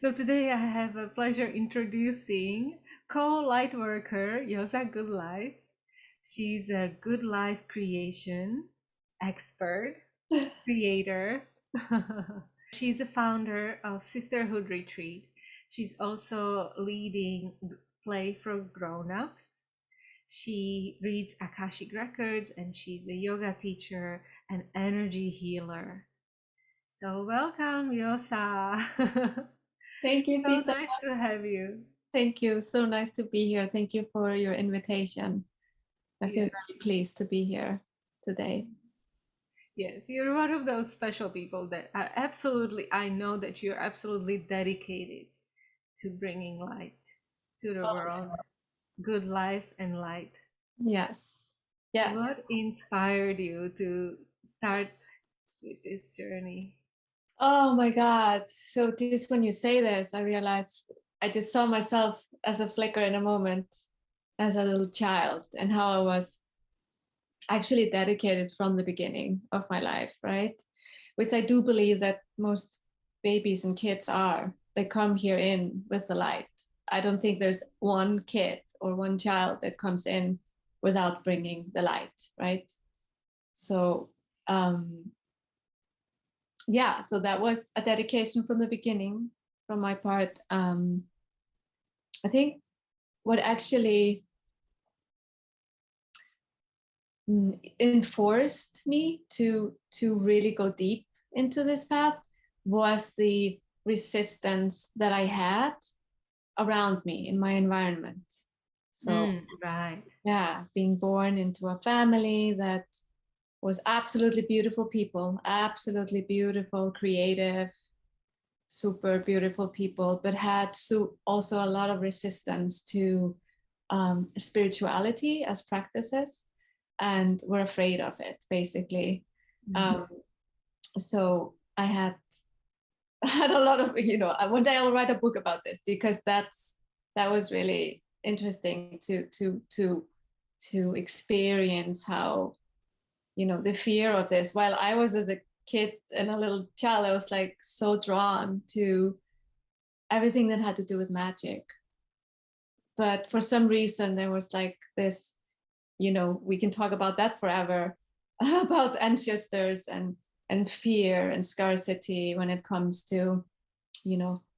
So today I have a pleasure introducing co-light worker Josa Goodlife. She's a good life creation expert, creator. She's a founder of Sisterhood Retreat. She's also leading Play for Grown-ups. She reads Akashic records and she's a yoga teacher and energy healer. So welcome, Yosa. Thank you, So Tita. nice to have you. Thank you. So nice to be here. Thank you for your invitation. I feel Yes, very pleased to be here today. yes, you're one of those special people that are absolutely, I know that you're absolutely dedicated to bringing light to the Oh, world, good life and light. yes. Yes. What inspired you to start with this journey? Oh my God. So just when you say this, I realize I just saw myself as a flicker in a moment as a little child and how I was actually dedicated from the beginning of my life, right? Which I do believe that most babies and kids are. They come here in with the light. I don't think there's one kid or one child that comes in without bringing the light, right? So, um, yeah, so that was a dedication from the beginning from my part. I think what actually enforced me to really go deep into this path was the resistance that I had around me in my environment. So Right. yeah, being born into a family that was absolutely beautiful people, absolutely beautiful, creative, super beautiful people, but had also a lot of resistance to spirituality as practices and were afraid of it, basically. Mm. Um, so I had had a lot of, one day I'll write a book about this because that was really interesting to experience how, the fear of this. While I was as a kid and a little child, I was like so drawn to everything that had to do with magic. But for some reason, there was like this, we can talk about that forever, about ancestors and fear and scarcity when it comes to,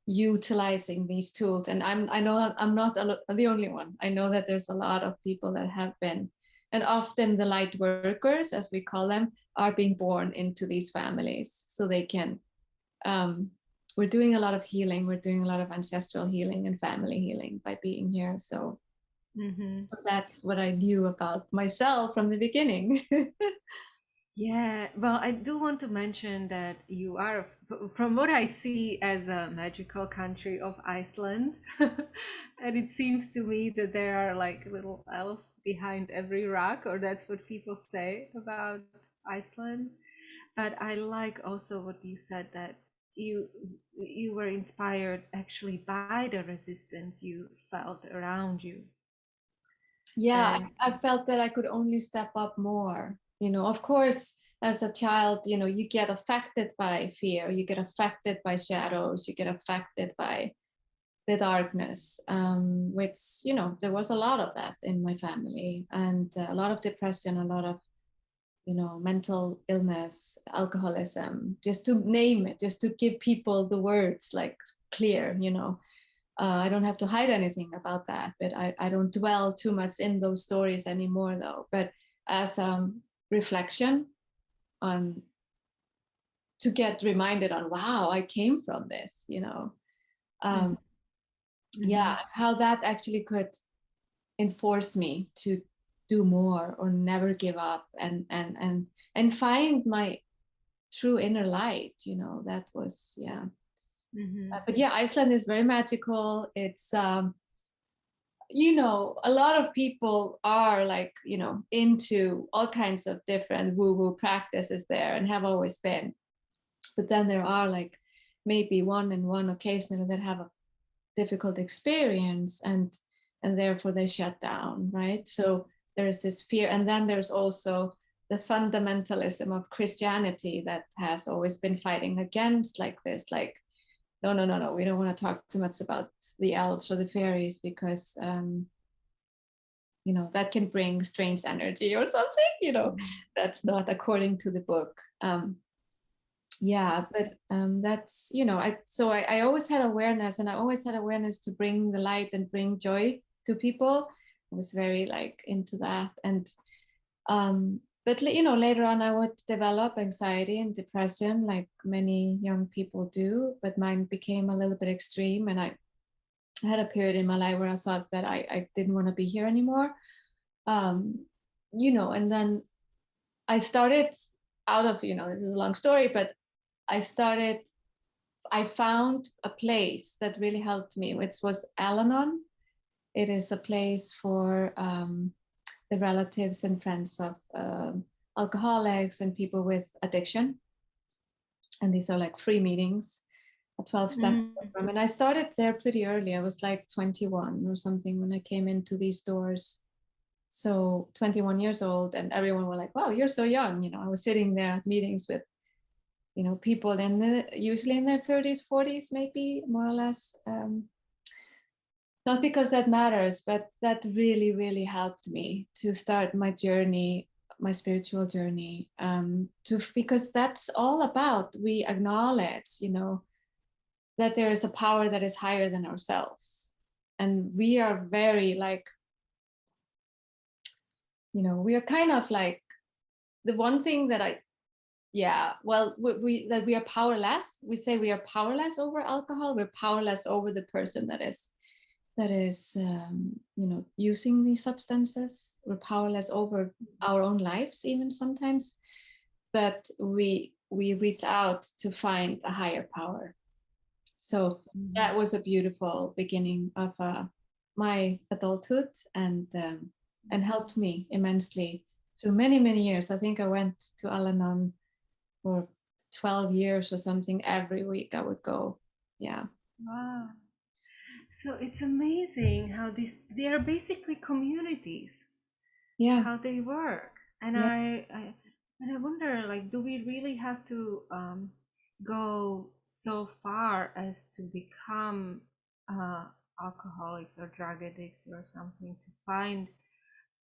utilizing these tools. And I know I'm not the only one. I know that there's a lot of people that have been, and often the light workers, as we call them, are being born into these families so they can we're doing a lot of healing. We're doing a lot of ancestral healing and family healing by being here. So Mm-hmm. that's what I knew about myself from the beginning. Yeah, well, I do want to mention that you are, from what I see as a magical country of Iceland, and it seems to me that there are like little elves behind every rock, or that's what people say about Iceland. But I like also what you said that you you were inspired actually by the resistance you felt around you. Yeah, And I felt that I could only step up more. Of course, as a child, you get affected by fear, you get affected by shadows, you get affected by the darkness, which, there was a lot of that in my family, and a lot of depression, a lot of, mental illness, alcoholism, just to name it, just to give people the words like clear. I don't have to hide anything about that, but I don't dwell too much in those stories anymore, though. But as reflection on to get reminded on, wow, I came from this. Um, mm-hmm. yeah, how that actually could enforce me to do more or never give up and find my true inner light. That was, yeah. Mm-hmm. But yeah, Iceland is very magical. It's a lot of people are like, into all kinds of different woo-woo practices there and have always been. But then there are like maybe one occasionally that have a difficult experience and therefore they shut down, right? So there's this fear. And then there's also the fundamentalism of Christianity that has always been fighting against like this, like no, we don't want to talk too much about the elves or the fairies because that can bring strange energy or something, that's not according to the book. Yeah, but that's, I always had awareness, and I always had awareness to bring the light and bring joy to people. I was very like into that. And but later on I would develop anxiety and depression like many young people do, but mine became a little bit extreme, and I had a period in my life where I thought that I didn't want to be here anymore. And then I started out of, this is a long story, but I found a place that really helped me, which was Al-Anon. It is a place for the relatives and friends of alcoholics and people with addiction. And these are like free meetings, a 12-step program. And I started there pretty early. I was like 21 or something when I came into these doors. So 21 years old, and everyone were like, wow, you're so young. I was sitting there at meetings with people usually in their 30s, 40s, maybe more or less. Not because that matters, but that really, really helped me to start my journey, my spiritual journey. Because that's all about, we acknowledge, that there is a power that is higher than ourselves, and we are very like, we are kind of like the one thing that we are powerless. We say we are powerless over alcohol. We're powerless over the person that is using these substances. We're powerless over our own lives even sometimes, but we reach out to find a higher power. So that was a beautiful beginning of my adulthood, and helped me immensely through many, many years. I think I went to Al-Anon for 12 years or something. Every week I would go. Yeah. Wow. So it's amazing how they are basically communities. Yeah. How they work. And Yeah. I wonder, like, do we really have to go so far as to become alcoholics or drug addicts or something to find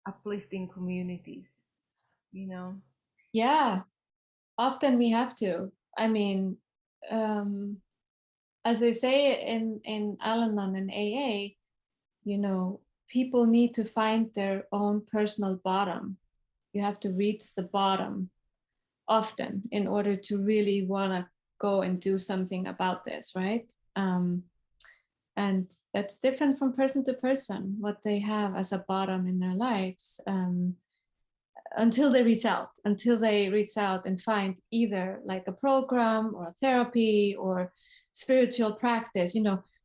uplifting communities, Yeah. Often we have to. I mean, as they say in Al-Anon and AA, people need to find their own personal bottom. You have to reach the bottom often in order to really want to go and do something about this, right? And that's different from person to person, what they have as a bottom in their lives. Until they reach out and find either like a program or a therapy or spiritual practice,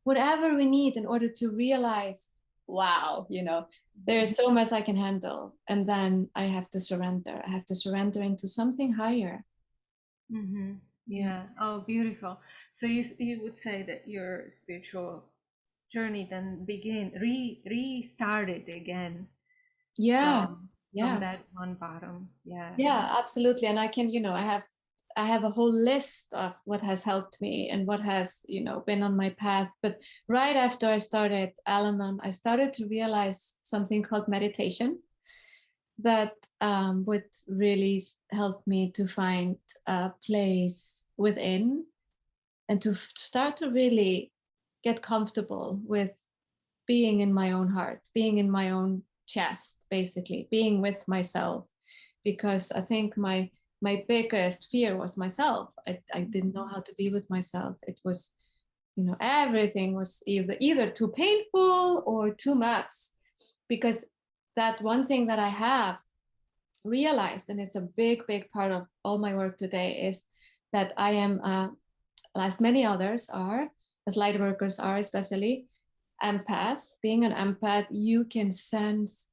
whatever we need in order to realize, wow, there is so much I can handle. And then I have to surrender. I have to surrender into something higher. Mm-hmm. Yeah. Oh, beautiful. So you would say that your spiritual journey then restarted again Yeah. from Yeah. that one bottom. Yeah. Yeah, absolutely. And I can, I have a whole list of what has helped me and what has, been on my path. But right after I started Al-Anon, I started to realize something called meditation that would really help me to find a place within and to start to really get comfortable with being in my own heart, being in my own chest, basically, being with myself. Because I think my biggest fear was myself. I didn't know how to be with myself. It was, everything was either too painful or too much. Because that one thing that I have realized, and it's a big, big part of all my work today, is that I am, as many others are, as light workers are especially, empath. Being an empath, you can sense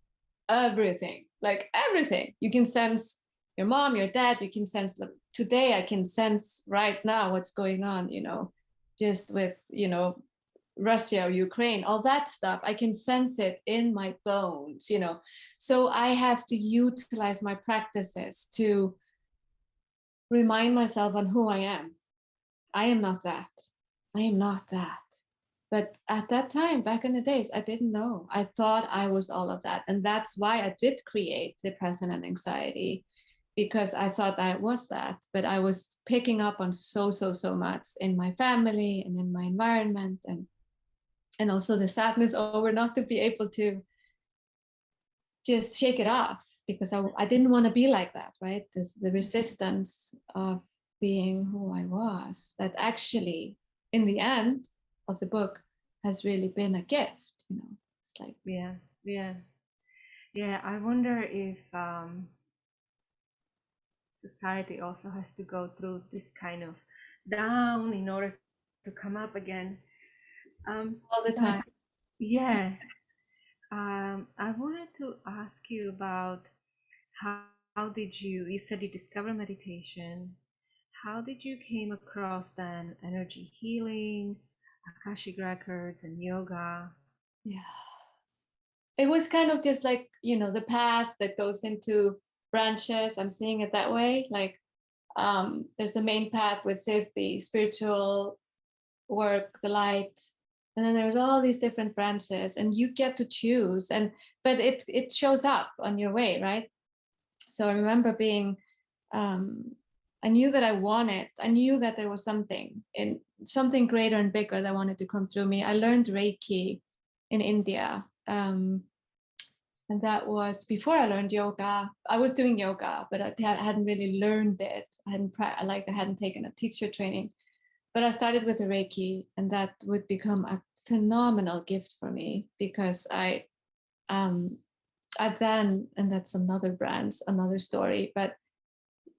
everything, like everything. You can sense your mom, your dad. You can sense, today I can sense right now what's going on, just with, Russia, Ukraine, all that stuff. I can sense it in my bones, So I have to utilize my practices to remind myself on who I am. I am not that. I am not that. But at that time, back in the days, I didn't know. I thought I was all of that. And that's why I did create depression and anxiety, because I thought I was that. But I was picking up on so much in my family and in my environment, and also the sadness over not to be able to just shake it off, because I didn't want to be like that, right? The resistance of being who I was, that actually, in the end of the book, has really been a gift. It's like, Yeah, yeah, yeah. I wonder if society also has to go through this kind of down in order to come up again. all the But time. yeah, I wanted to ask you about how did you said you discovered meditation. How did you came across then energy healing, Akashic records, and yoga? Yeah, it was kind of just like, the path that goes into branches. I'm seeing it that way. Like, there's the main path, which is the spiritual work, the light, and then there's all these different branches, and you get to choose. But it shows up on your way, right? So I remember being, um, I knew that I knew that there was something greater and bigger that wanted to come through me. I learned Reiki in India. And that was before I learned yoga. I was doing yoga, but I hadn't really learned it. I hadn't taken a teacher training. But I started with the Reiki, and that would become a phenomenal gift for me, because um, I then, and that's another branch, another story, but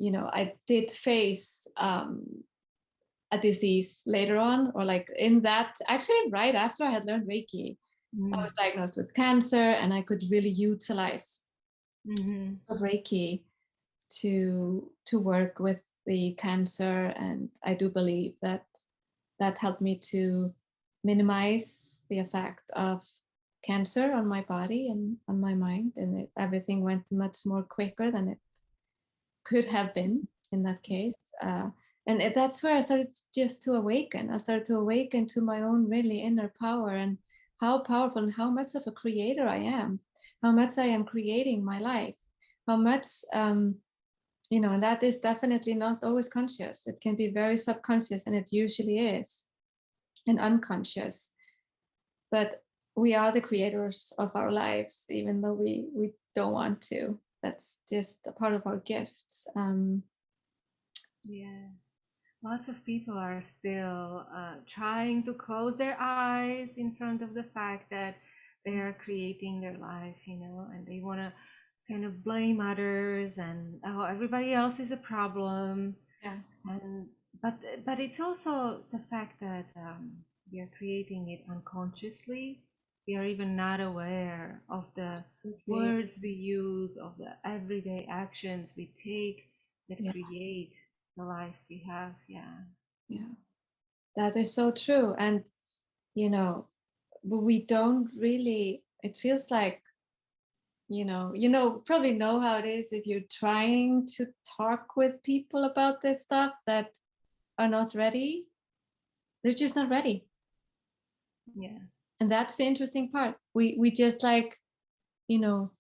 I did face a disease later on, or like in that, actually, right after I had learned Reiki, I Mm. was diagnosed with cancer, and I could really utilize Mm-hmm. Reiki to work with the cancer. And I do believe that that helped me to minimize the effect of cancer on my body and on my mind, and everything went much more quicker than it could have been in that case. That's where I started just to awaken. I started to awaken to my own really inner power, and how powerful and how much of a creator I am, how much I am creating my life, how much, and that is definitely not always conscious. It can be very subconscious, and it usually is, and unconscious. But we are the creators of our lives, even though we don't want to. That's just a part of our gifts. Yeah. Lots of people are still trying to close their eyes in front of the fact that they are creating their life, and they want to kind of blame others and, oh, everybody else is a problem. Yeah. And but it's also the fact that we are creating it unconsciously. We are even not aware of the Absolutely. words we use, of the everyday actions we take that Yeah, create the life we have. Yeah. yeah. That is so true. And you know, but we don't really, it feels like, probably know how it is if you're trying to talk with people about this stuff that are not ready. They're just not ready. Yeah. And that's the interesting part. We just like, you know,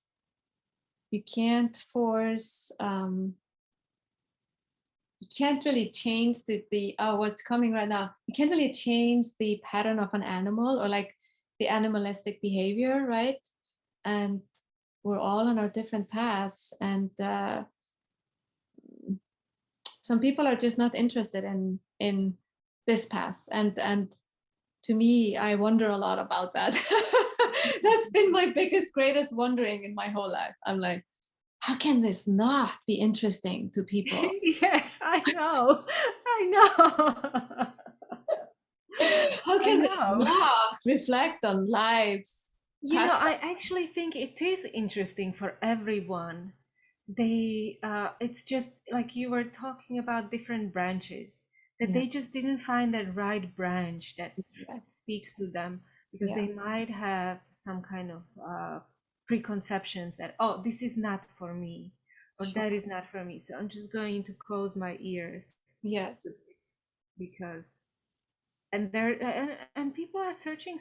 you can't force, you can't really change the what's coming right now. You can't really change the pattern of an animal, or like the animalistic behavior, right? And we're all on our different paths, and some people are just not interested in this path. And to me, I wonder a lot about that. That's been my biggest, greatest wondering in my whole life. I'm like, how can this not be interesting to people? Yes, I know. I know. How I can they know. not reflect on lives past? I actually think it is interesting for everyone. It's just like you were talking about different branches, that Yeah, they just didn't find that right branch that yeah, speaks to them, because yeah, they might have some kind of preconceptions that, oh, this is not for me, or sure. that is not for me. So I'm just going to close my ears Yes, to this because and and people are searching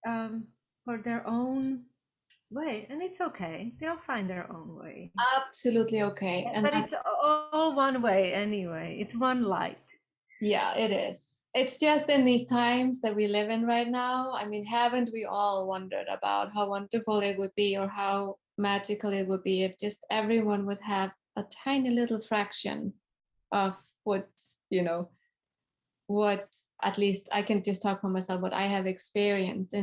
um, for their own way, and it's okay. They'll find their own way. Absolutely okay. And But it's all one way anyway. It's one light. yeah, it is. It's just in these times that we live in right now. I mean, haven't we all wondered about how wonderful it would be or how magical it would be if just everyone would have a tiny little fraction of what, you know, what at least I can just talk for myself, what I have experienced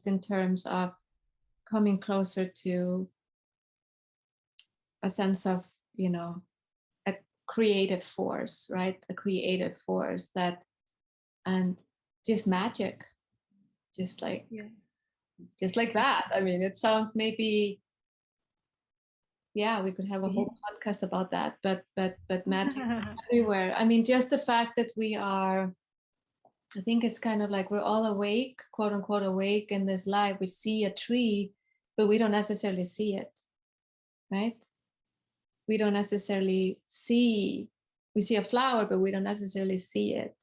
in terms of coming closer to a sense of, you know, a creative force, right? A creative force that, and just magic, just like Yeah. just like that. I mean, it sounds maybe, yeah, we could have a whole podcast about that, but magic everywhere. I mean, just the fact that we are, I think it's kind of like we're all awake, quote unquote awake in this life. We see a tree, but we don't necessarily see it, right? We don't necessarily see, we see a flower, but we don't necessarily see it.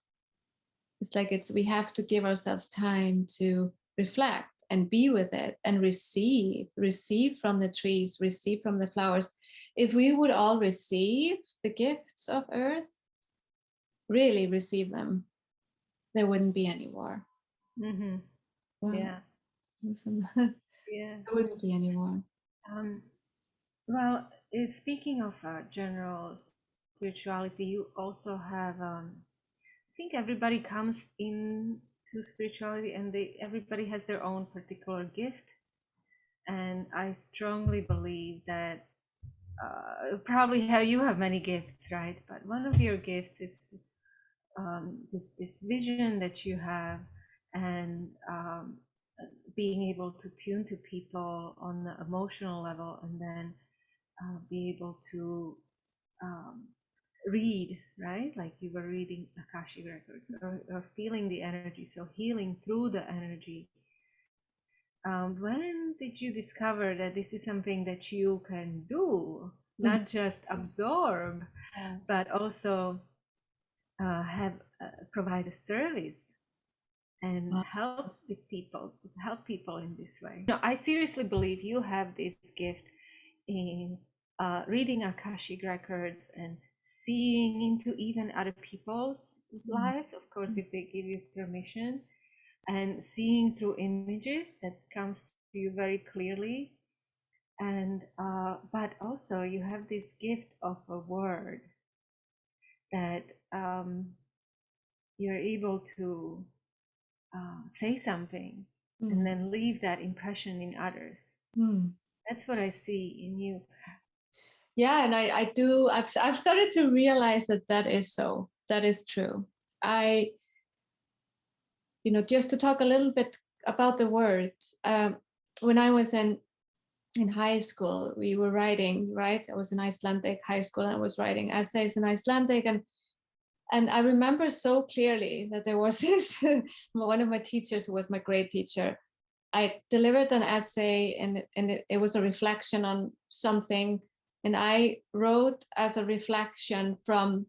It's like we have to give ourselves time to reflect and be with it and receive from the trees, receive from the flowers. If we would all receive the gifts of earth, really receive them, there wouldn't be any war. Mm-hmm. Well, Yeah. there Yeah. wouldn't be any war. Um, well, speaking of general spirituality, you also have. I think everybody comes in to spirituality, and everybody has their own particular gift. And I strongly believe that probably how you have many gifts, right? But one of your gifts is this vision that you have, and being able to tune to people on the emotional level, and then be able to um, read, right? Like you were reading Akashic records, or feeling the energy, so healing through the energy. When did you discover that this is something that you can do, not just absorb, Yeah. but also have provide a service and Wow. help people in this way? No, I seriously believe you have this gift in reading Akashic records and seeing into even other people's lives, of course, if they give you permission, and seeing through images that comes to you very clearly. And but also you have this gift of a word that you're able to say something and then leave that impression in others. Mm. That's what I see in you. Yeah, and I do. I've started to realize that that is so. That is true. I, just to talk a little bit about the words. When I was in high school, we were writing. Right, I was in Icelandic high school, and I was writing essays in Icelandic, and I remember so clearly that there was this one of my teachers who was my grade teacher. I delivered an essay, and it was a reflection on something, and I wrote as a reflection from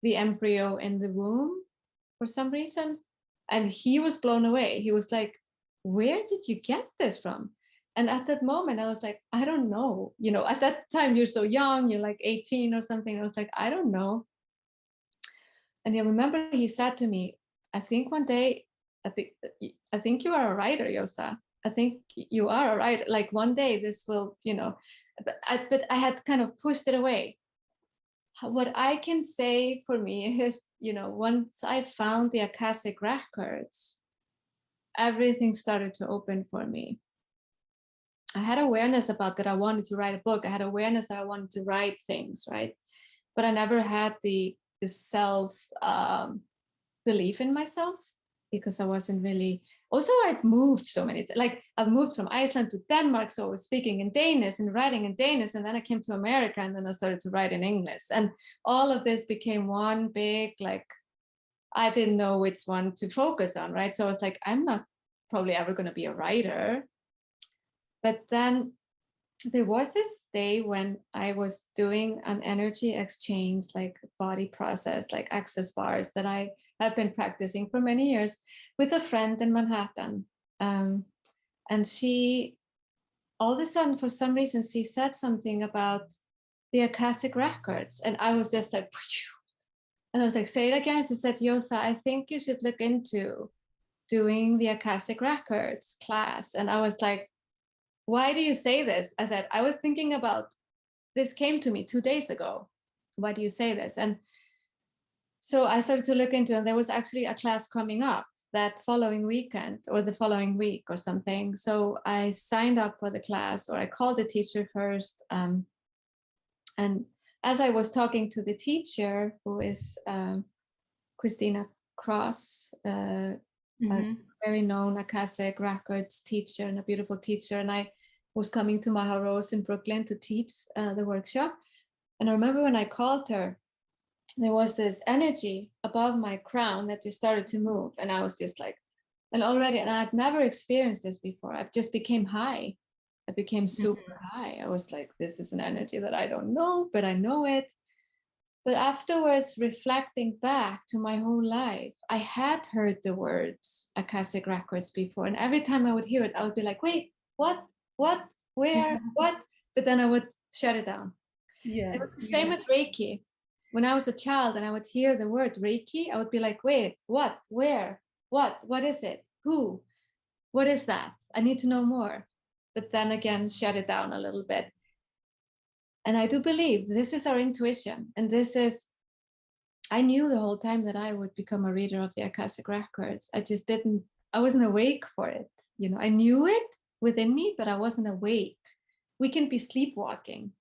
the embryo in the womb for some reason. And he was blown away. He was like, "Where did you get this from?" And at that moment, I was like, "I don't know." At that time, you're so young, you're like 18 or something. I was like, "I don't know." And I remember he said to me, "I think one day, I think, I think you are a writer, Josa. I think you are a writer. Like one day this will, but I had kind of pushed it away. What I can say for me is, once I found the Akashic records, everything started to open for me. I had awareness about that I wanted to write a book. I had awareness that I wanted to write things, right? But I never had the self belief in myself, because I wasn't really. Also, I've moved so many times. Like I've moved from Iceland to Denmark, so I was speaking in Danish and writing in Danish, and then I came to America, and then I started to write in English, and all of this became one big, like, I didn't know which one to focus on, right? So I was like, I'm not probably ever going to be a writer. But then there was this day when I was doing an energy exchange, like body process, like access bars, that I I've been practicing for many years with a friend in Manhattan. And she, all of a sudden, for some reason, she said something about the Akashic records. And I was just like, and I was like, say it again. She said, Yosa, I think you should look into doing the Akashic records class. And I was like, why do you say this? I said, I was thinking about this, came to me 2 days ago. Why do you say this? And so I started to look into it, and there was actually a class coming up that following weekend or the following week or something. So I signed up for the class, or I called the teacher first. And as I was talking to the teacher, who is Christina Cross, a very known Akashic records teacher and a beautiful teacher, and I was coming to Maha Rose in Brooklyn to teach the workshop. And I remember when I called her, there was this energy above my crown that just started to move, and I was just like, and I've never experienced this before. I just became high. I became super high. I was like, this is an energy that I don't know, but I know it. But afterwards, reflecting back to my whole life, I had heard the words Akashic records before, and every time I would hear it, I would be like, wait, what, where, what? But then I would shut it down. Yeah. It was the same with Reiki. When I was a child and I would hear the word Reiki, I would be like, wait, what, where, what is it? Who? What is that? I need to know more. But then again, shut it down a little bit. And I do believe this is our intuition. And I knew the whole time that I would become a reader of the Akashic records. I wasn't awake for it. I knew it within me, but I wasn't awake. We can be sleepwalking,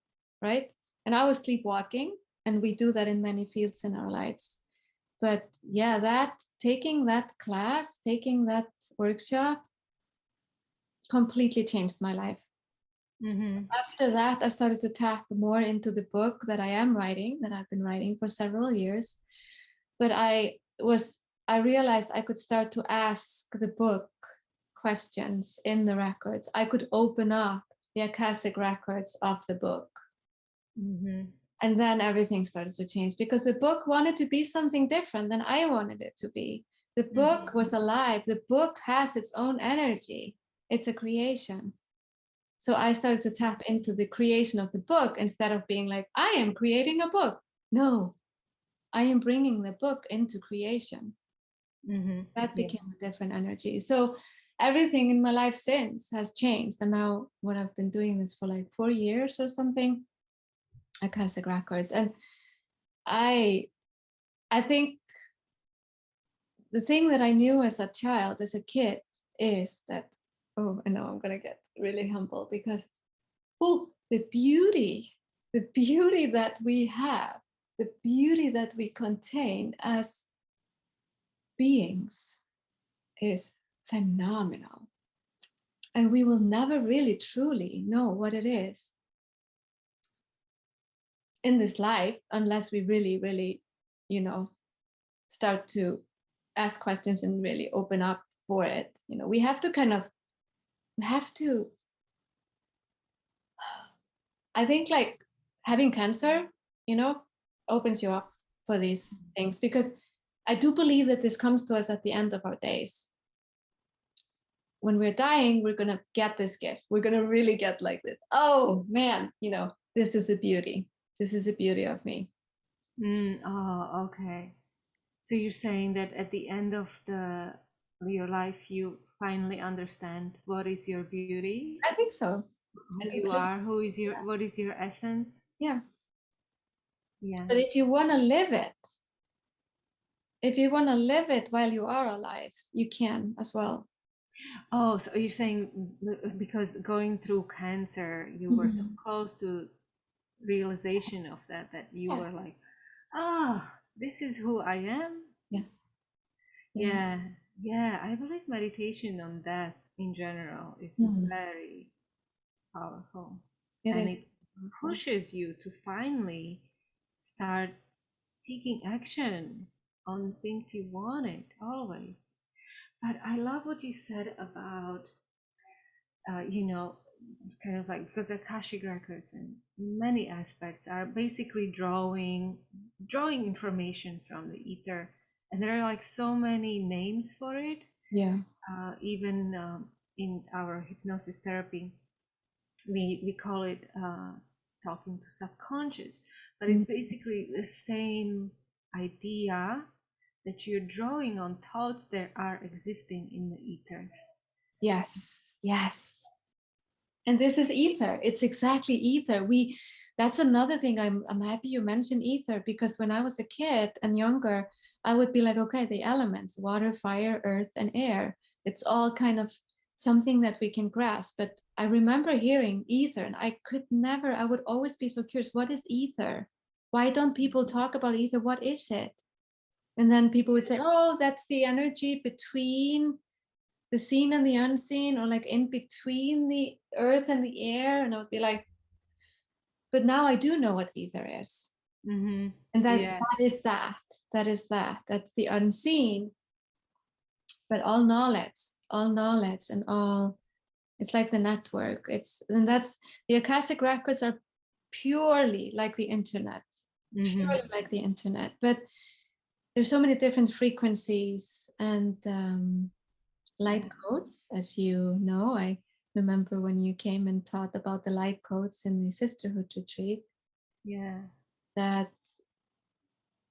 right? And I was sleepwalking, and we do that in many fields in our lives. But yeah, taking that class, taking that workshop completely changed my life. After that, I started to tap more into the book that I've been writing for several years. But I realized I could start to ask the book questions in the records. I could open up the Akashic records of the book. And then everything started to change, because the book wanted to be something different than I wanted it to be. The book was alive. The book has its own energy. It's a creation. So I started to tap into the creation of the book instead of being like, I am creating a book. No, I am bringing the book into creation. That became a different energy. So everything in my life since has changed. And now, when I've been doing this for like 4 years or something, Akashic records, and I think the thing that I knew as a child, as a kid, is that, oh, I know I'm gonna get really humble, because the beauty that we have, the beauty that we contain as beings is phenomenal. And we will never really truly know what it is in this life unless we really, really, start to ask questions and really open up for it. We have to, I think, like, having cancer, opens you up for these things, because I do believe that this comes to us at the end of our days. When we're dying, we're going to get this gift. We're going to really get like this. Oh man, this is the beauty. This is the beauty of me. Oh, okay. So you're saying that at the end of your life, you finally understand what is your beauty, I think so. who you are, what is your essence? Yeah. Yeah. But if you want to live it while you are alive, you can as well. Oh, so you're saying because going through cancer, you were so close to realization of that you were like, this is who I am. Yeah, I believe meditation on death in general is very powerful, and it pushes you to finally start taking action on things you wanted always. But I love what you said about kind of like, because Akashic records in many aspects are basically drawing information from the ether and there are like so many names for it. Yeah. Even in our hypnosis therapy, we call it talking to subconscious, but it's basically the same idea that you're drawing on thoughts that are existing in the ethers. Yes. Yes. And this is ether. It's exactly ether. That's another thing. I'm happy you mentioned ether, because when I was a kid and younger, I would be like, okay, the elements, water, fire, earth, and air. It's all kind of something that we can grasp. But I remember hearing ether, and I would always be so curious, what is ether? Why don't people talk about ether? What is it? And then people would say, oh, that's the energy between the seen and the unseen, or like in between the earth and the air. And I would be like, but now I do know what ether is. Mm-hmm. And Yeah. that's the unseen, but all knowledge and all, it's like the network. That's the Akashic records are purely like the internet, Mm-hmm. purely like the internet. But there's so many different frequencies and light Yeah. codes, as you know. I remember when you came and taught about the light codes in the sisterhood retreat, Yeah. that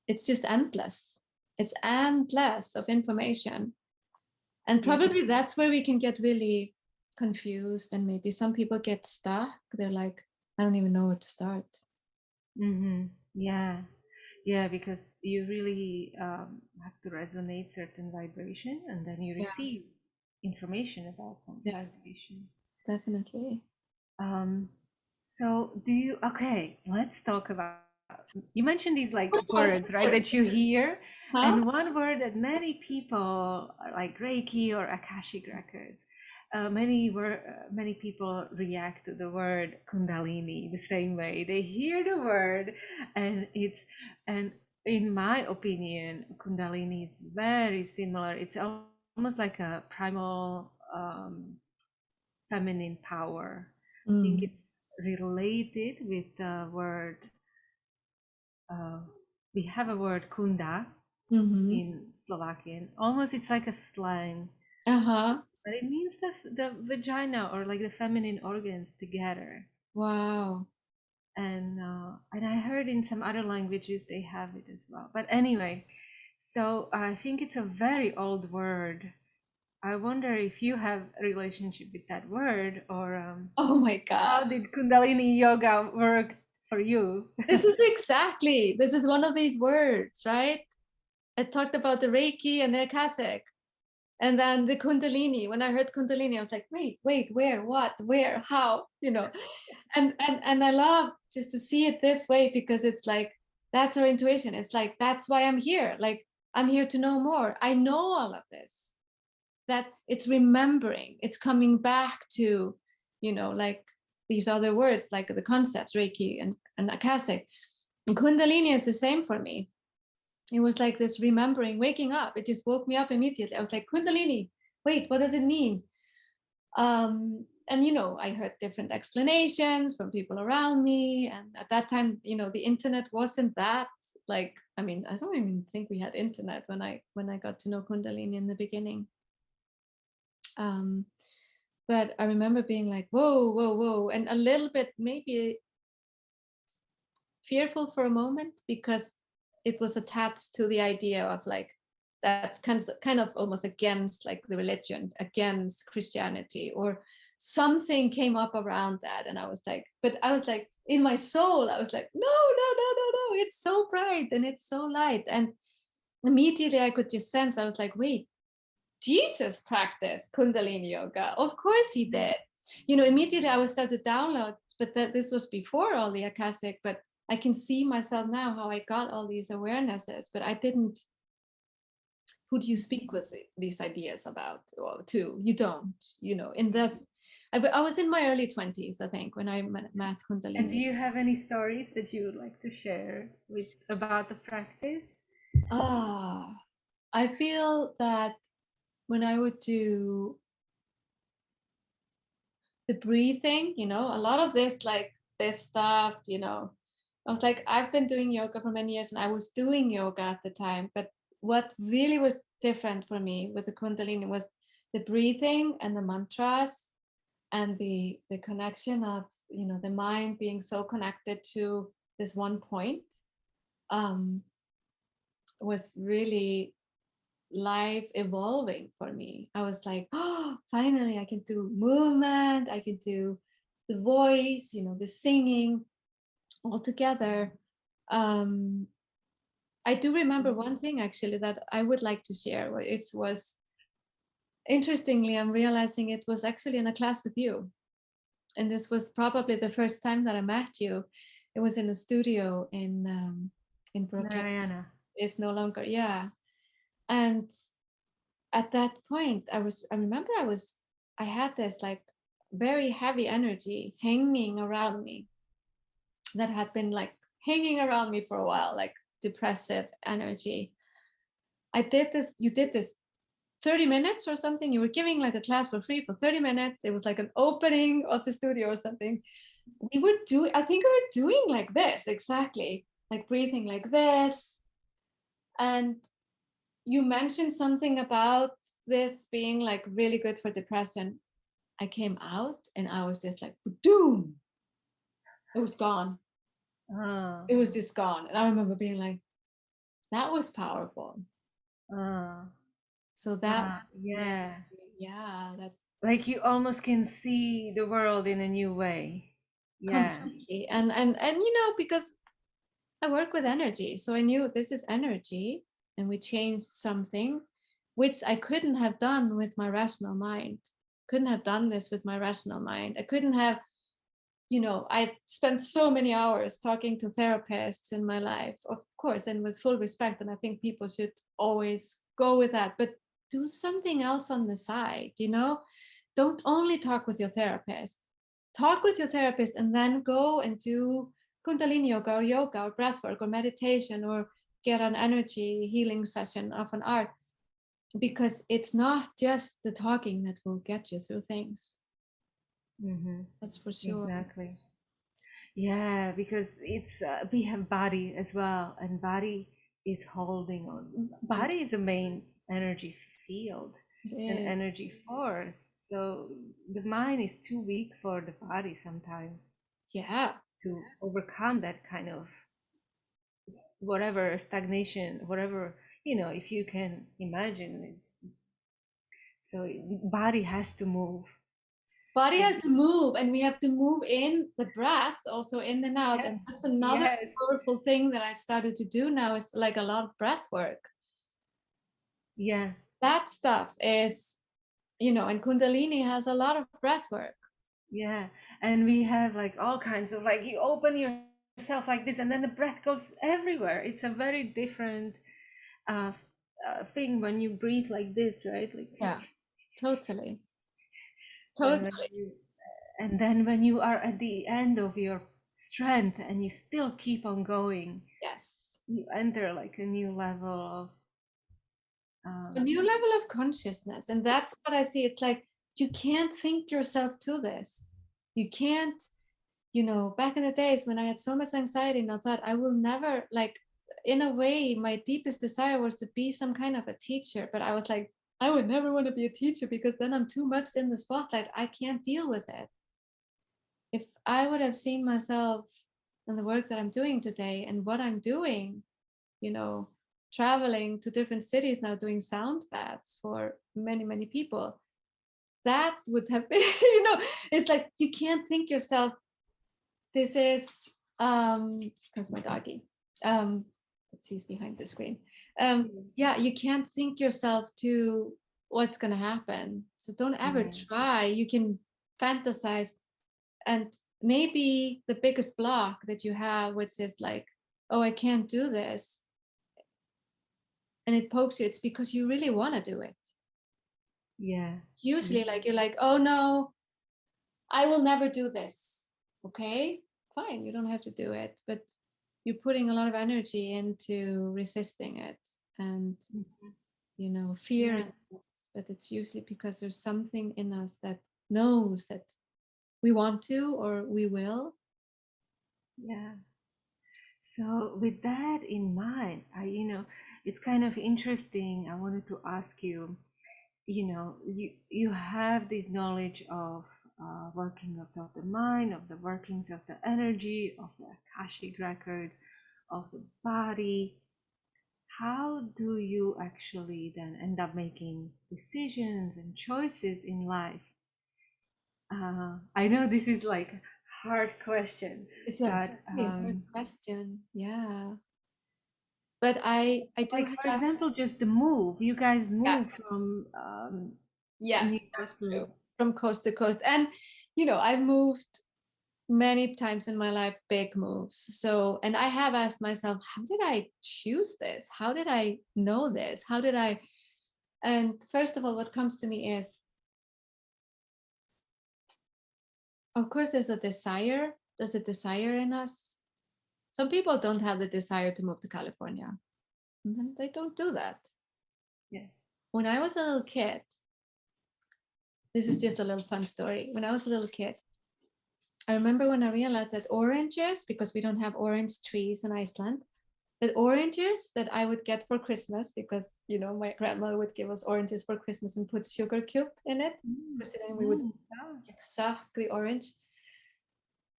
it's just endless. It's endless of information. And Yeah. probably that's where we can get really confused, and maybe some people get stuck. They're like, I don't even know where to start. Mm-hmm. Yeah. Yeah, because you really have to resonate certain vibration, and then you Yeah, receive information about some yeah, vibration. definitely. Um, so do you, okay, let's talk about, you mentioned these like Of words, right, course. that you hear, Huh? and one word that many people, like Reiki or Akashic records, many people react to the word Kundalini the same way. They hear the word, and and in my opinion, Kundalini is very similar. It's almost like a primal feminine power. I think Mm. it's related with the word, uh, we have a word kunda Mm-hmm. in Slovakian. Almost it's like a slang, Uh-huh. but it means the vagina or like the feminine organs together. Wow. And I heard in some other languages they have it as well. But anyway, so I think it's a very old word. I wonder if you have a relationship with that word, or Oh my God. how did Kundalini yoga work for you? This is one of these words, right? I talked about the Reiki and the Akashic. And then the Kundalini. When I heard Kundalini, I was like, wait, where, what, where, how, and I love just to see it this way, because it's like that's our intuition. It's like that's why I'm here. Like I'm here to know more. I know all of this. That it's remembering. It's coming back to, like these other words, like the concepts, Reiki and Akashic. And Kundalini is the same for me. It was like this remembering, waking up. It just woke me up immediately. I was like, Kundalini, wait, what does it mean? And I heard different explanations from people around me. And at that time, the internet wasn't that, like, I mean, I don't even think we had internet when I got to know Kundalini in the beginning. Um, but I remember being like, whoa, whoa, whoa, and a little bit maybe fearful for a moment, because it was attached to the idea of like, that's kind of almost against like the religion, against Christianity, or something came up around that. And I was like in my soul, I was like, no, no, no, no, no, it's so bright and it's so light. And immediately I could just sense, I was like, wait, Jesus practiced Kundalini yoga. Of course he did. Immediately I would start to download, but this was before all the Akashic, but I can see myself now how I got all these awarenesses, but I didn't. Who do you speak with these ideas about? Or to? You don't, and I was in my early 20s, I think, when I met And do Kundalini. you have any stories that you would like to share with about the practice? Ah, I feel that when I would do the breathing, a lot of this, like this stuff, I was like, I've been doing yoga for many years and I was doing yoga at the time, but what really was different for me with the Kundalini was the breathing and the mantras and the connection of, you know, the mind being so connected to this one point, um, was really life evolving for me. I was like, oh, finally I can do movement, I can do the voice, you know, the singing all together. um, I do remember one thing actually that I would like to share. It was, interestingly, I'm realizing it was actually in a class with you, and this was probably the first time that I met you. It was in a studio in Brooklyn. Narayana. It's no longer, yeah. And at that point, I remember I had this like very heavy energy hanging around me that had been like hanging around me for a while, like depressive energy. You did this 30 minutes or something. You were giving like a class for free for 30 minutes. It was like an opening of the studio or something. I think we were doing like this, exactly, like breathing like this. And you mentioned something about this being like really good for depression. I came out and I was just like, boom, it was gone. Oh, It was just gone. And I remember being like, that was powerful. oh, So that wow, was really, yeah. yeah, that Like you almost can see the world in a new way. Yeah. completely. And you know, because I work with energy, so I knew this is energy, and we changed something, which I couldn't have done with my rational mind. Couldn't have done this with my rational mind. I couldn't have, you know, I spent so many hours talking to therapists in my life, of course, and with full respect. And I think people should always go with that, but do something else on the side, you know? Don't only talk with your therapist. Talk with your therapist and then go and do Kundalini yoga or breathwork or meditation or get an energy healing session of an art, because it's not just the talking that will get you through things. Mm-hmm. That's for sure. Exactly. Yeah, because it's we have body as well, and body is holding on. Mm, Body is a main energy field, it an is. energy force. So the mind is too weak for the body sometimes Yeah. to overcome that kind of whatever stagnation, whatever, if you can imagine. It's so body has to move. Body And has to move, and we have to move in the breath also in and out. yeah, And that's another yes, powerful thing that I've started to do now, is like a lot of breath work. yeah, That stuff is, you know, and Kundalini has a lot of breath work. yeah. And we have like all kinds of, like, you open yourself like this and then the breath goes everywhere. It's a very different uh, thing when you breathe like this, right? Like, Yeah, totally. and when Totally. you, and then when you are at the end of your strength and you still keep on going, Yes. you enter like a new level of A um, new level of consciousness. And that's what I see. It's like you can't think yourself to this. You can't, you know, back in the days when I had so much anxiety and I thought I will never, like, in a way, my deepest desire was to be some kind of a teacher. But I was like, I would never want to be a teacher because then I'm too much in the spotlight. I can't deal with it. If I would have seen myself and the work that I'm doing today and what I'm doing, you know, traveling to different cities now, doing sound baths for many, many people, that would have been, you know, it's like you can't think yourself. This is because my doggy, um, he's behind the screen. Yeah, you can't think yourself to what's going to happen. So don't ever yeah, try. You can fantasize, and maybe the biggest block that you have, which is like, oh, I can't do this, and it pokes you, it's because you really want to do it. yeah, Usually, yeah, like, you're like, oh no, I will never do this. Okay, fine, you don't have to do it, but you're putting a lot of energy into resisting it, and, mhm, you know, fear. yeah, But it's usually because there's something in us that knows that we want to or we will. yeah. So with that in mind, it's kind of interesting. I wanted to ask you, you have this knowledge of workings of the mind, of the workings of the energy, of the Akashic records, of the body. How do you actually then end up making decisions and choices in life? I know this is like a hard question, It's a but very hard question. Yeah. But I do like for have, example, just the move. You guys yeah, move from yes, New York that's to. true. From coast to coast. And, I've moved many times in my life, big moves. So, and I have asked myself, how did I choose this? How did I know this? How did I? And first of all, what comes to me is, of course, there's a desire. There's a desire in us. Some people don't have the desire to move to California. And then they don't do that. Yeah. When I was a little kid, this is just a little fun story. When I was a little kid, I remember when I realized that oranges, because we don't have orange trees in Iceland, that oranges that I would get for Christmas, because my grandmother would give us oranges for Christmas and put sugar cube in it, Mm, because then we would yeah. suck the orange.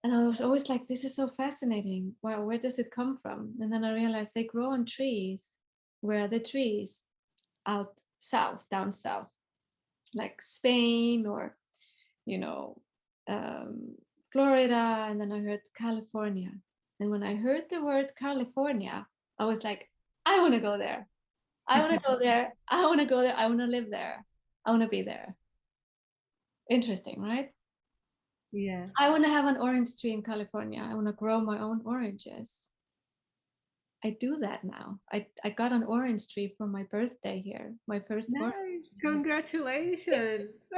And I was always like, this is so fascinating. Wow, where does it come from? And then I realized they grow on trees. Where are the trees? Out south, down south, like Spain or, you know, um, Florida. And then I heard California. And when I heard the word California, I was like, I want to go there. I want to go there. I want to go there. I want to live there. I want to be there. Interesting, right? Yeah. I want to have an orange tree in California. I want to grow my own oranges. I do that now. I got an orange tree for my birthday here, my first orange. Nice. Congratulations.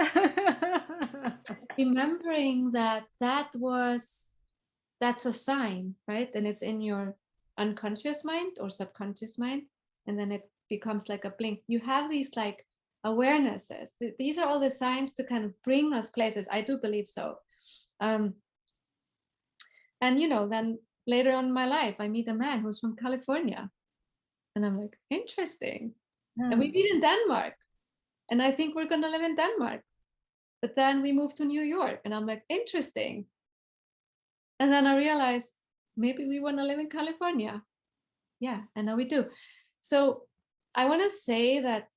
Remembering that that's a sign, right? And it's in your unconscious mind or subconscious mind, and then it becomes like a blink. You have these like awarenesses. These are all the signs to kind of bring us places. I do believe so. Um, and then later on in my life, I meet a man who's from California, and I'm like, interesting. And we Hmm. meet in Denmark, and I think we're gonna live in Denmark. But then we moved to New York, and I'm like, interesting. And then I realized maybe we want to live in California. Yeah, and now we do. So I want to say that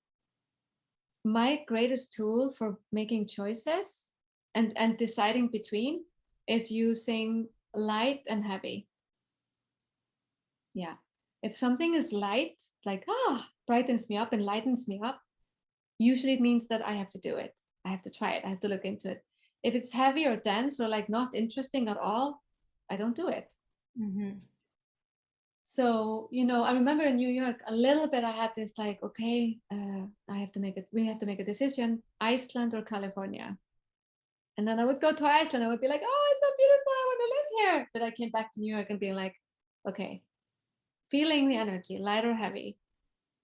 my greatest tool for making choices and deciding between is using light and heavy. Yeah. If something is light, like brightens me up and lightens me up, usually it means that I have to do it. I have to try it. I have to look into it. If it's heavy or dense or like not interesting at all, I don't do it. Mm-hmm. So, I remember in New York, a little bit, I had this like, okay, we have to make a decision, Iceland or California. And then I would go to Iceland. I would be like, oh, it's so beautiful. I want to live here. But I came back to New York and being like, okay, feeling the energy, light or heavy.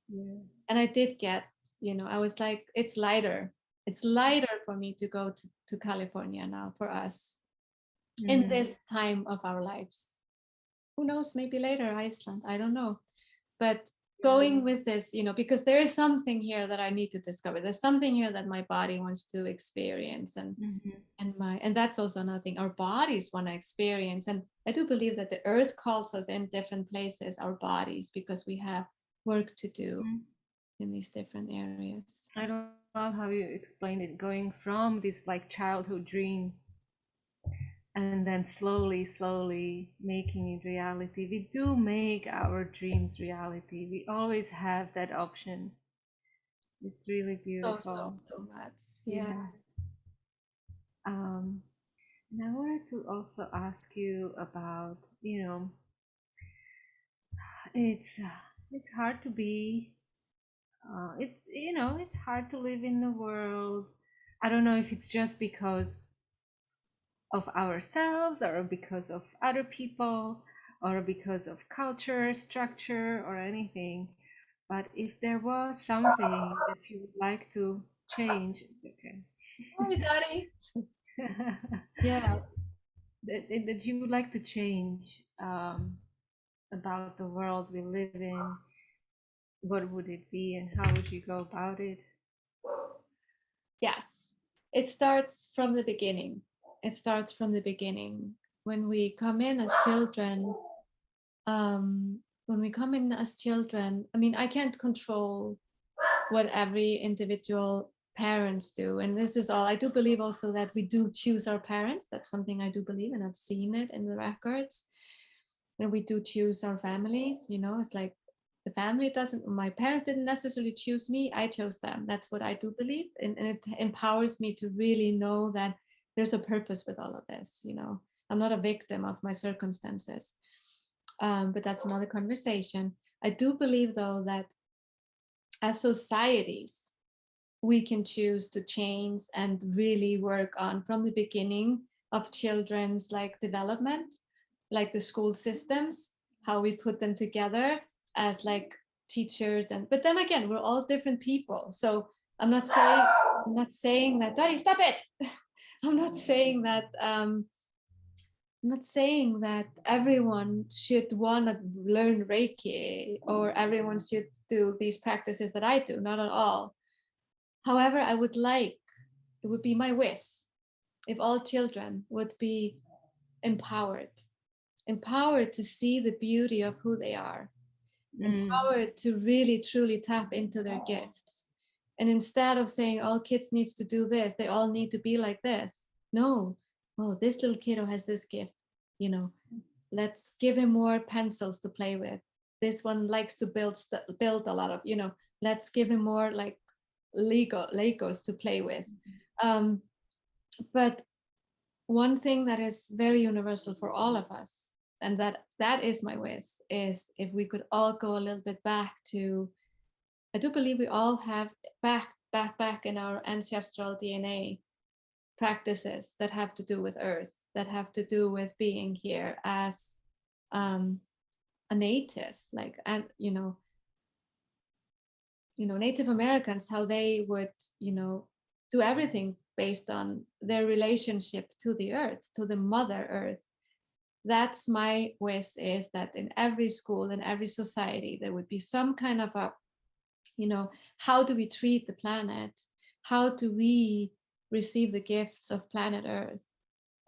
Yeah. And I did get, I was like, it's lighter. It's lighter for me to go to California now for us in Mm-hmm. this time of our lives. Who knows, maybe later Iceland, I don't know. But going with this, because there is something here that I need to discover. There's something here that my body wants to experience, and Mm-hmm. and that's also another thing. Our bodies want to experience, and I do believe that the earth calls us in different places, our bodies, because we have work to do in these different areas. I love how you explained it, going from this like childhood dream and then slowly, slowly making it reality. We do make our dreams reality. We always have that option. It's really So so beautiful. so much. Yeah. Yeah. Um, and I wanted to also ask you about, it's hard to be, it's hard to live in the world. I don't know if it's just because of ourselves or because of other people or because of culture, structure, or anything. But if there was something that you would like to change, okay. Hi, Daddy. Yeah. that you would like to change, about the world we live in, what would it be and how would you go about it? Yes, it starts from the beginning. It starts from the beginning. When we come in as children, I mean, I can't control what every individual parents do. And this is all, I do believe also that we do choose our parents. That's something I do believe, and I've seen it in the records, that we do choose our families. It's like the family doesn't, my parents didn't necessarily choose me, I chose them. That's what I do believe. And it empowers me to really know that there's a purpose with all of this. I'm not a victim of my circumstances. But that's another conversation. I do believe, though, that as societies, we can choose to change and really work on from the beginning of children's like development, like the school systems, how we put them together as like teachers. And but then again, we're all different people. So I'm not saying that, Daddy, stop it. I'm not saying that I'm not saying that everyone should want to learn Reiki or everyone should do these practices that I do, not at all. However, it would be my wish if all children would be empowered, empowered to see the beauty of who they are, Mm. empowered to really truly tap into their gifts. And instead of saying all kids needs to do this, they all need to be like this. No, oh, this little kiddo has this gift, you know, let's give him more pencils to play with. This one likes to build a lot of, let's give him more like Legos to play with. Um, but one thing that is very universal for all of us, and that is my wish, is if we could all go a little bit back to, I do believe we all have back in our ancestral DNA practices that have to do with earth, that have to do with being here as um, a native, like, and Native Americans, how they would, do everything based on their relationship to the earth, to the mother earth. That's my wish, is that in every school, in every society, there would be some kind of a, how do we treat the planet? How do we receive the gifts of planet earth?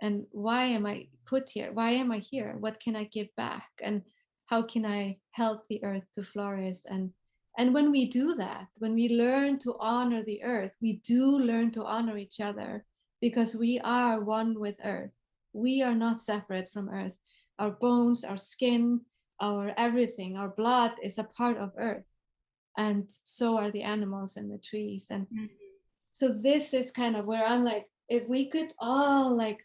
And why am I put here? Why am I here? What can I give back? And how can I help the earth to flourish? And when we do that, when we learn to honor the earth, we do learn to honor each other, because we are one with earth. We are not separate from earth. Our bones, our skin, our everything, our blood is a part of earth. And so are the animals and the trees. And Mm. so this is kind of where I'm like, if we could all like,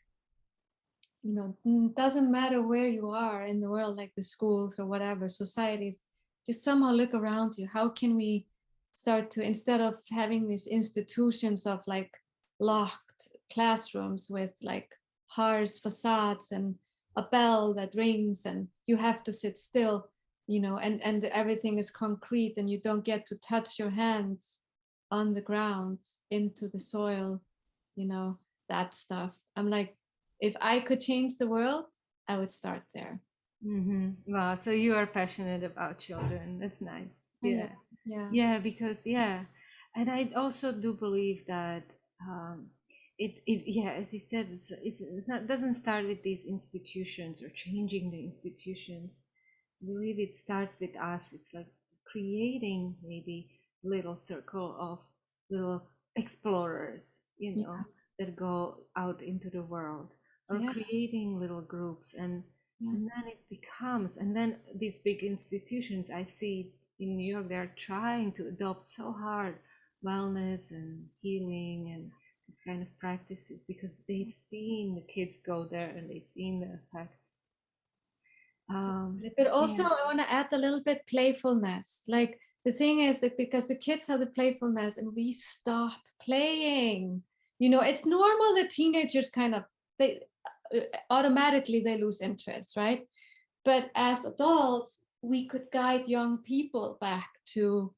doesn't matter where you are in the world, like the schools or whatever societies, just somehow look around you. How can we start to, instead of having these institutions of like locked classrooms with like harsh facades and a bell that rings and you have to sit still, and everything is concrete and you don't get to touch your hands on the ground into the soil, that stuff. I'm like, if I could change the world, I would start there. Wow, so you are passionate about children. That's nice. Yeah, Yeah. yeah, Yeah, because yeah, and I also do believe that um yeah, as you said, it's not doesn't start with these institutions or changing the institutions. I believe it starts with us. It's like creating maybe little circle of little explorers, yeah, that go out into the world, or yeah, creating little groups, yeah, and then it becomes, and then these big institutions I see in New York, they're trying to adopt so hard wellness and healing and this kind of practices because they've seen the kids go there and they've seen the effects. but also Yeah. I want to add a little bit playfulness. Like the thing is that because the kids have the playfulness and we stop playing, it's normal that teenagers kind of, they automatically they lose interest, right? But as adults, we could guide young people back to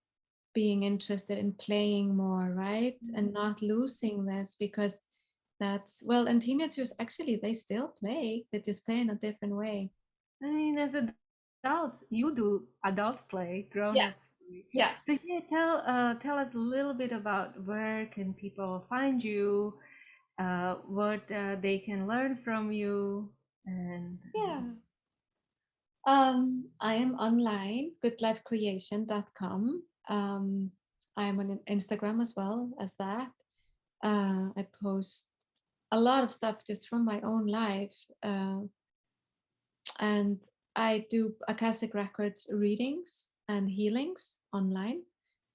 being interested in playing more, right? And not losing this, because that's, well, and teenagers actually, they still play, they just play in a different way. I mean, as adults, adults, you do adult play, Yes, grown-ups play. yes. So yeah, tell us a little bit about where can people find you, what they can learn from you, and Yeah. I am online, goodlifecreation.com. I am on Instagram as well as that. I post a lot of stuff just from my own life. And I do Akashic Records readings and healings online,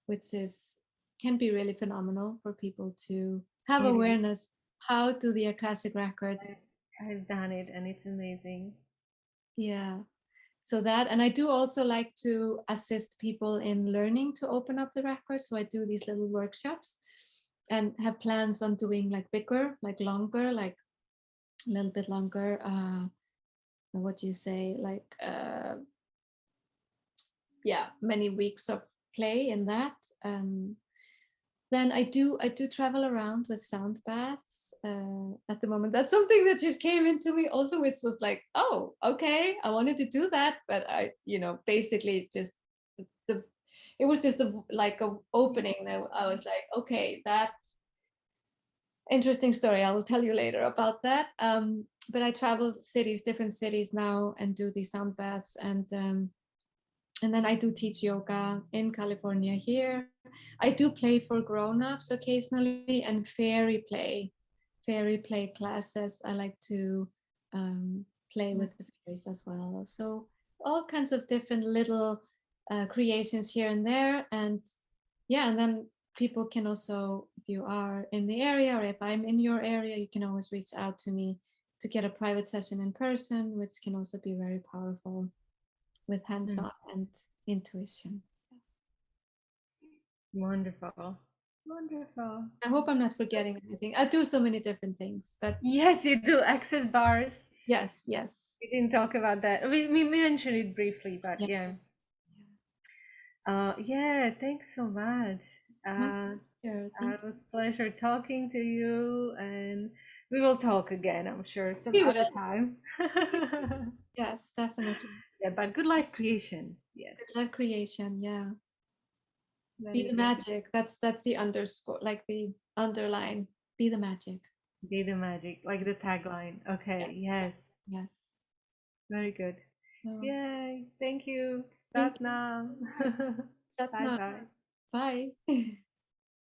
which is can be really phenomenal for people to have it is. awareness. How do the Akashic Records? I've done it, and it's amazing. Yeah. So that, and I do also like to assist people in learning to open up the records. So I do these little workshops and have plans on doing like bigger, like longer, like a little bit longer. What do you say? Like, yeah, many weeks of play in that. Then I do travel around with sound baths at the moment. That's something that just came into me also, which was like, oh, okay, I wanted to do that, but basically just the it was just like a opening that I was like, okay, that interesting story. I will tell you later about that. But I travel cities, different cities now, and do these sound baths, and then I do teach yoga in California here. I do play for grown-ups occasionally and fairy play classes. I like to play with the fairies as well. So all kinds of different little creations here and there. And yeah, and then people can also, if you are in the area or if I'm in your area, you can always reach out to me to get a private session in person, which can also be very powerful with Mm, hands-on and intuition. wonderful, wonderful. I hope I'm not forgetting anything. I do so many different things, but Yes, you do access bars. yes, yes, We didn't talk about that. We mentioned it briefly, but yes. yeah. Yeah, thanks so much. My Uh, pleasure. Thank it was a pleasure talking to you, and we will talk again, I'm sure, some you. We other will. time. Yes, definitely. Yeah, but good life creation. Yes, Good life creation. Yeah. Be very the good. magic. That's the underscore, like the underline. Be the magic. Be the magic, like the tagline. Yeah. Okay, Yeah. yes, Yes. very good. So Yay, thank you. thank Sat you. Nam. Bye Satna. bye. Bye.